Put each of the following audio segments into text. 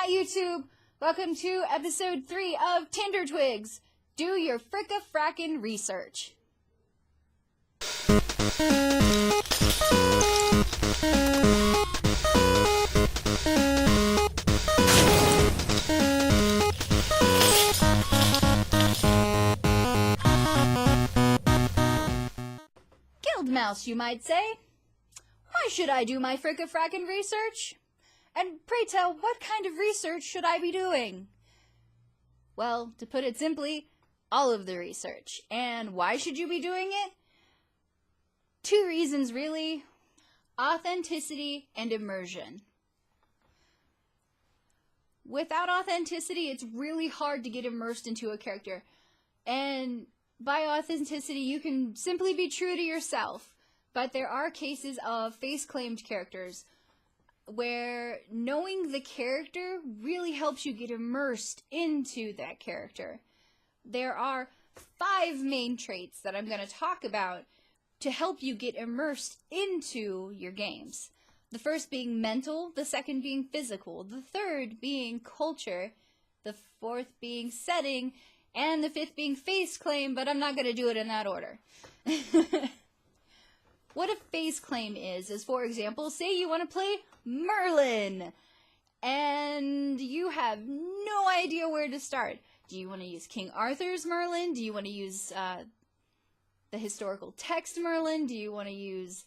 Hi YouTube! Welcome to episode 3 of Tinder Twigs. Do your Frika Frakken research. Guild mouse, you might say. Why should I do my Frika Frakken research? And pray tell, what kind of research should I be doing? Well, to put it simply, all of the research. And why should you be doing it? 2 reasons, really. Authenticity and immersion. Without authenticity, it's really hard to get immersed into a character. And by authenticity, you can simply be true to yourself. But there are cases of face-claimed characters where knowing the character really helps you get immersed into that character. There are 5 main traits that I'm going to talk about to help you get immersed into your games. The first being mental, the second being physical, the third being culture, the fourth being setting, and the 5th being face claim, but I'm not going to do it in that order. What a face claim is, for example, say you want to play Merlin, and you have no idea where to start. Do you want to use King Arthur's Merlin? Do you want to use the historical text Merlin? Do you want to use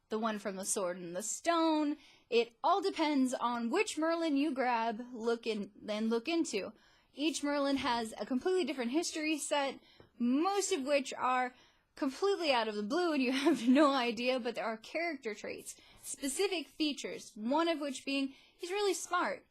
the one from the Sword and the Stone? It all depends on which Merlin you grab, look into. Each Merlin has a completely different history set, most of which are completely out of the blue and you have no idea, but there are character traits, specific features, one of which being he's really smart.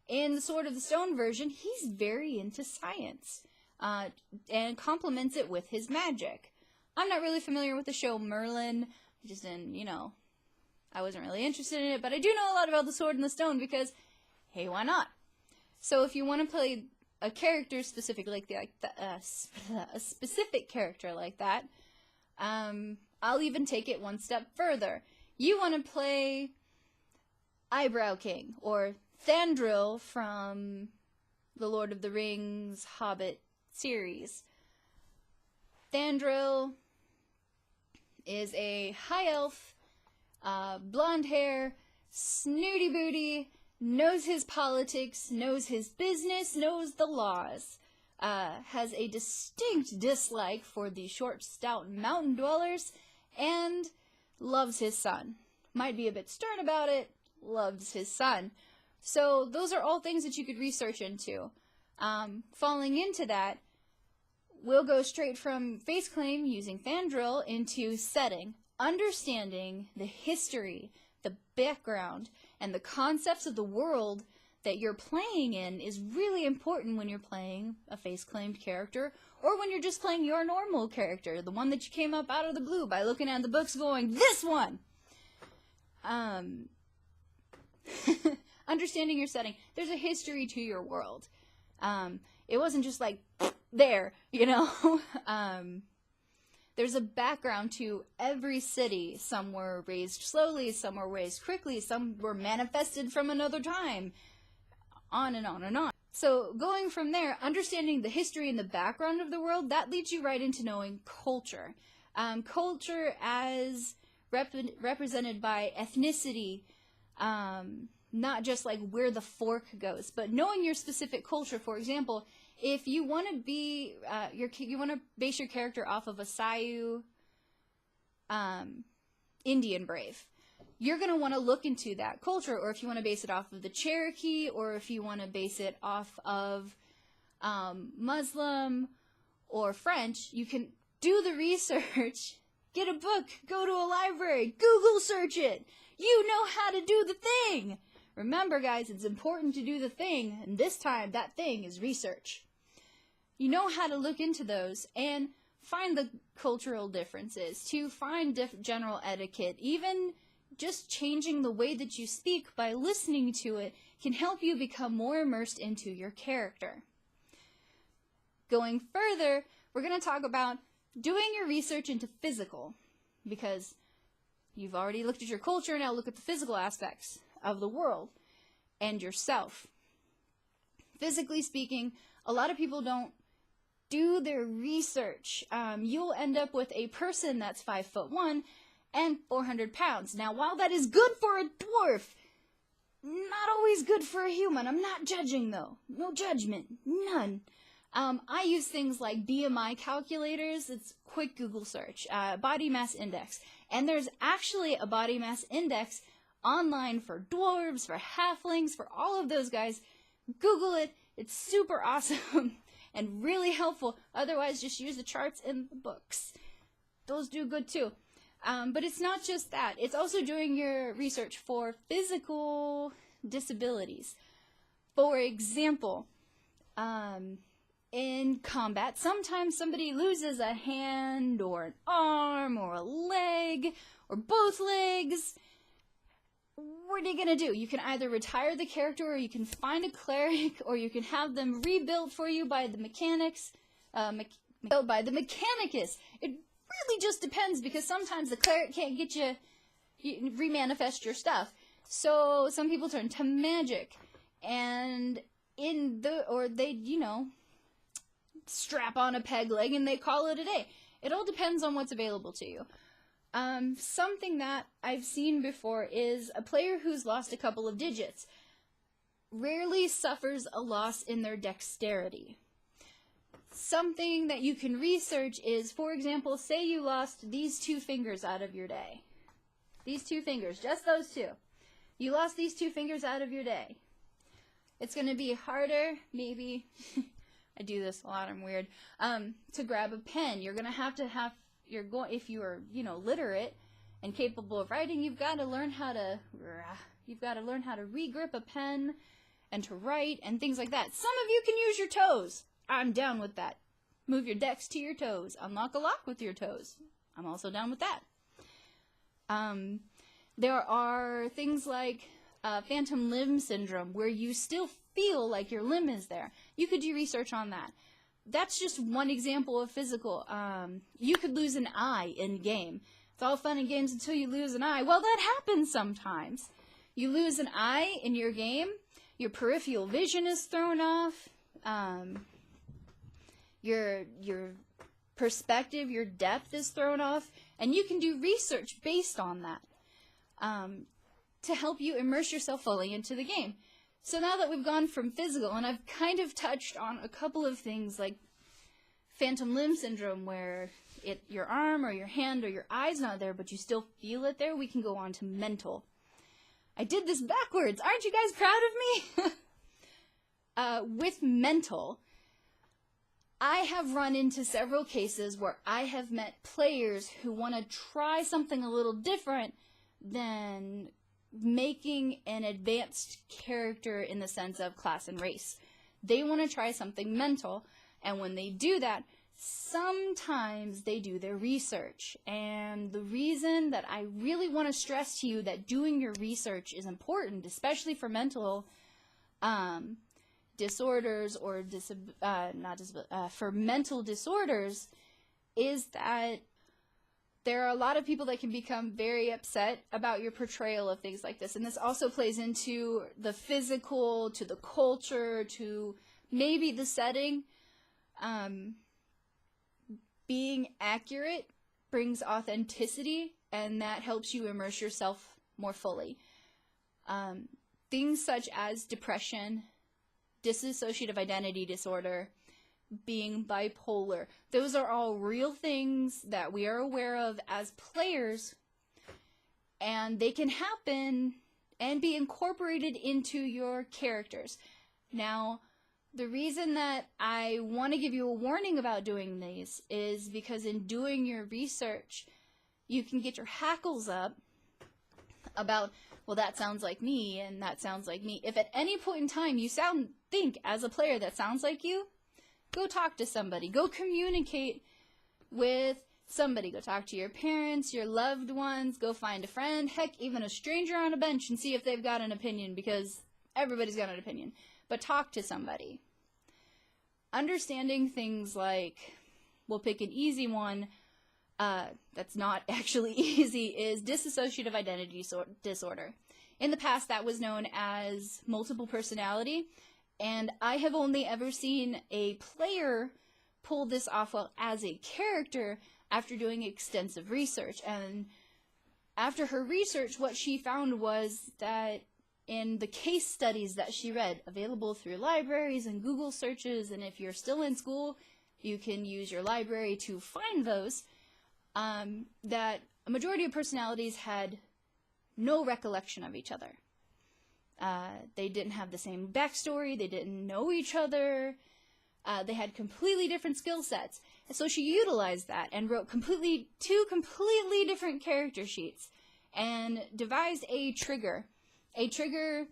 In the Sword of the Stone version, he's very into science and complements it with his magic. I'm not really familiar with the show Merlin, just I wasn't really interested in it, but I do know a lot about the Sword and the Stone because, hey, why not? So if you want to play a character specific a specific character like that, I'll even take it one step further. You want to play Eyebrow King, or Thandril from the Lord of the Rings Hobbit series. Thandril is a high elf, blonde hair, snooty booty, knows his politics, knows his business, knows the laws. Has a distinct dislike for the short, stout mountain dwellers, and loves his son. Might be a bit stern about it, loves his son. So those are all things that you could research into. Falling into that, we'll go straight from face claim using Thandril into setting, understanding the history, the background, and the concepts of the world that you're playing in is really important when you're playing a face-claimed character, or when you're just playing your normal character, the one that you came up out of the blue by looking at the books going, this one! Understanding your setting. There's a history to your world. It wasn't just like, there, There's a background to every city. Some were raised slowly, some were raised quickly, some were manifested from another time. On and on and on. So going from there, understanding the history and the background of the world, that leads you right into knowing culture. Culture as represented by ethnicity, not just like where the fork goes, but knowing your specific culture. For example, if you want to be, you want to base your character off of a Sioux Indian brave, you're going to want to look into that culture, or if you want to base it off of the Cherokee, or if you want to base it off of Muslim or French, you can do the research, get a book, go to a library, Google search it. You know how to do the thing. Remember, guys, it's important to do the thing, and this time that thing is research. You know how to look into those and find the cultural differences, to find general etiquette, even just changing the way that you speak by listening to it can help you become more immersed into your character. Going further, we're going to talk about doing your research into physical, because you've already looked at your culture, now look at the physical aspects of the world and yourself. physically speaking, a lot of people don't do their research. You'll end up with a person that's 5'1" and 400 pounds. Now, while that is good for a dwarf, not always good for a human. I'm not judging, though. No judgment. None. I use things like BMI calculators. It's quick Google search. Body mass index. And there's actually a body mass index online for dwarves, for halflings, for all of those guys. Google it. It's super awesome and really helpful. Otherwise, just use the charts in the books. Those do good, too. But it's not just that. It's also doing your research for physical disabilities. For example, in combat, sometimes somebody loses a hand or an arm or a leg or both legs. What are you going to do? You can either retire the character, or you can find a cleric, or you can have them rebuilt for you by the mechanics, by the mechanicus. It really just depends, because sometimes the cleric can't get you remanifest your stuff. So some people turn to magic, and they strap on a peg leg and they call it a day. It all depends on what's available to you. Something that I've seen before is a player who's lost a couple of digits rarely suffers a loss in their dexterity. Something that you can research is, for example, say you lost these 2 fingers out of your day. These 2 fingers, just those 2. You lost these 2 fingers out of your day. It's going to be harder, maybe, I do this a lot, I'm weird, to grab a pen. You're going to have, if you are, literate and capable of writing, you've got to learn how to re-grip a pen and to write and things like that. Some of you can use your toes. I'm down with that. Move your dex to your toes. Unlock a lock with your toes. I'm also down with that. There are things like phantom limb syndrome, where you still feel like your limb is there. You could do research on that. That's just one example of physical. You could lose an eye in game. It's all fun and games until you lose an eye. Well, that happens sometimes. You lose an eye in your game, your peripheral vision is thrown off, your perspective, your depth is thrown off, and you can do research based on that to help you immerse yourself fully into the game. So now that we've gone from physical, and I've kind of touched on a couple of things like phantom limb syndrome, where your arm or your hand or your eye's not there, but you still feel it there, we can go on to mental. I did this backwards. Aren't you guys proud of me? With mental, I have run into several cases where I have met players who want to try something a little different than making an advanced character in the sense of class and race. They want to try something mental, and when they do that, sometimes they do their research. And the reason that I really want to stress to you that doing your research is important, especially for mental disorders or for mental disorders, is that there are a lot of people that can become very upset about your portrayal of things like this. And this also plays into the physical, to the culture, to maybe the setting. Being accurate brings authenticity, and that helps you immerse yourself more fully. Things such as depression, dissociative identity disorder, being bipolar, those are all real things that we are aware of as players, and they can happen and be incorporated into your characters. Now, the reason that I want to give you a warning about doing these is because in doing your research, you can get your hackles up about, well, that sounds like me, and that sounds like me. If at any point in time you think as a player that sounds like you, go talk to somebody. Go communicate with somebody. Go talk to your parents, your loved ones. Go find a friend. Heck, even a stranger on a bench, and see if they've got an opinion, because everybody's got an opinion. But talk to somebody. Understanding things like, we'll pick an easy one that's not actually easy, is dissociative identity disorder. In the past, that was known as multiple personality, And I have only ever seen a player pull this off well as a character after doing extensive research. And after her research, what she found was that in the case studies that she read, available through libraries and Google searches, and if you're still in school, you can use your library to find those, that a majority of personalities had no recollection of each other. They didn't have the same backstory, they didn't know each other, they had completely different skill sets. And so she utilized that and wrote two completely different character sheets and devised a trigger. A trigger,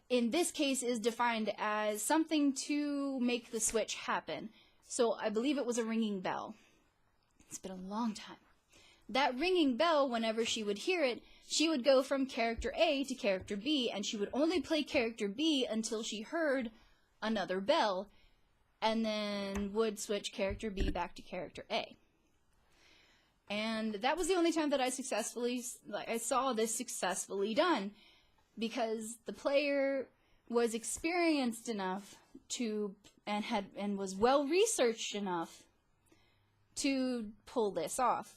in this case, is defined as something to make the switch happen. So I believe it was a ringing bell. It's been a long time. That ringing bell, whenever she would hear it, she would go from character A to character B, and she would only play character B until she heard another bell, and then would switch character B back to character A. And that was the only time that I saw this successfully done, because the player was experienced enough and was well researched enough to pull this off.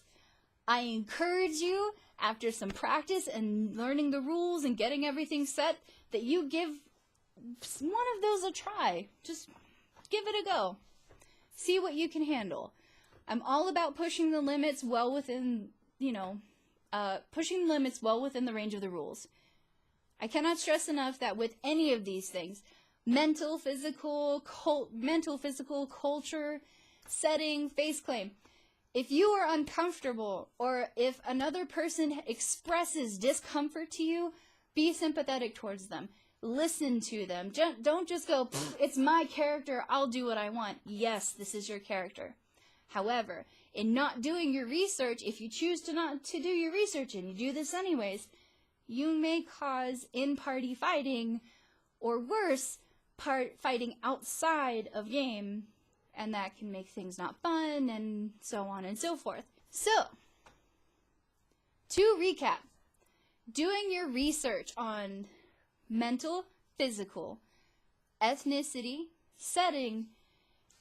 I encourage you, after some practice and learning the rules and getting everything set, that you give one of those a try. Just give it a go. See what you can handle. I'm all about pushing the limits well within, pushing the limits well within the range of the rules. I cannot stress enough that with any of these things, mental, physical, culture, setting, face claim, if you are uncomfortable, or if another person expresses discomfort to you, be sympathetic towards them. Listen to them. Don't just go, it's my character, I'll do what I want. Yes, this is your character. However, in not doing your research, if you choose to do your research and you do this anyways, you may cause in-party fighting, or worse, fighting outside of game, and that can make things not fun, and so on and so forth. So, to recap, doing your research on mental, physical, ethnicity, setting,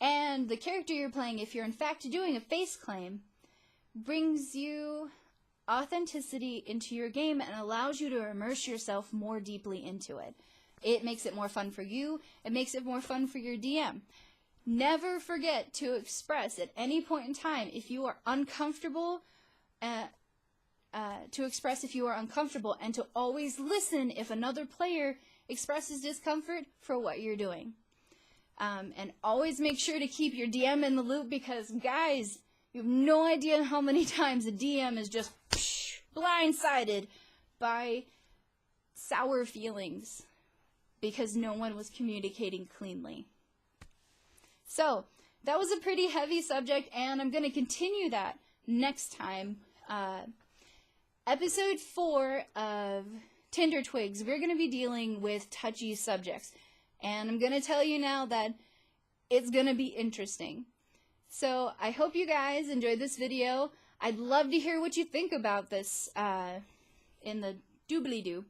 and the character you're playing, if you're in fact doing a face claim, brings you authenticity into your game and allows you to immerse yourself more deeply into it. It makes it more fun for you. It makes it more fun for your DM. Never forget to express at any point in time if you are uncomfortable, to express if you are uncomfortable, and to always listen if another player expresses discomfort for what you're doing. And always make sure to keep your DM in the loop, because, guys, you have no idea how many times a DM is just blindsided by sour feelings because no one was communicating cleanly. So, that was a pretty heavy subject, and I'm going to continue that next time. Episode 4 of Tinder Twigs, we're going to be dealing with touchy subjects. And I'm going to tell you now that it's going to be interesting. So, I hope you guys enjoyed this video. I'd love to hear what you think about this in the doobly-doo.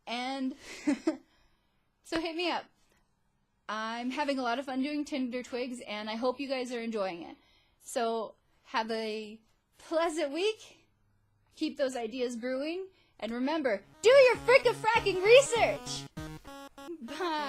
And so hit me up. I'm having a lot of fun doing Tinder Twigs, and I hope you guys are enjoying it. So, have a pleasant week. Keep those ideas brewing. And remember, do your Frika Frakken research! Bye!